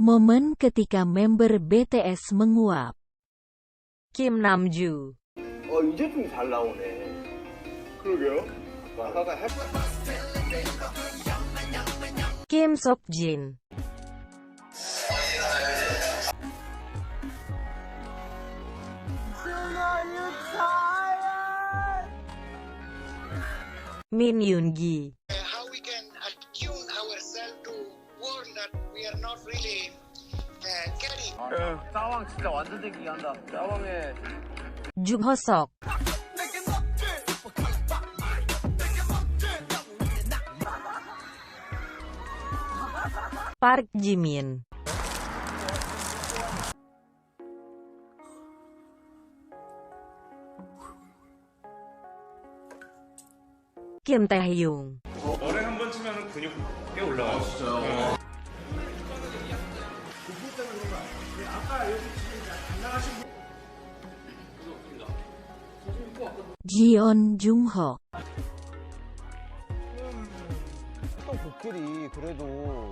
Momen ketika member BTS menguap. Kim Namju, 이제 좀 잘 나오네. 그러게요. 아까 Kim Seokjin, Min Yoongi, how we can attune ourselves to world that we are not really getting. 짜왕 진짜 완전 땡기게 한다. 짜왕에 Jung Hoseok, Park Jimin, Kim Taehyung, 머리 한 번 치면 근육 꽤 올라가요. 진짜요? Jeon Jungho. 했던 곡들이 그래도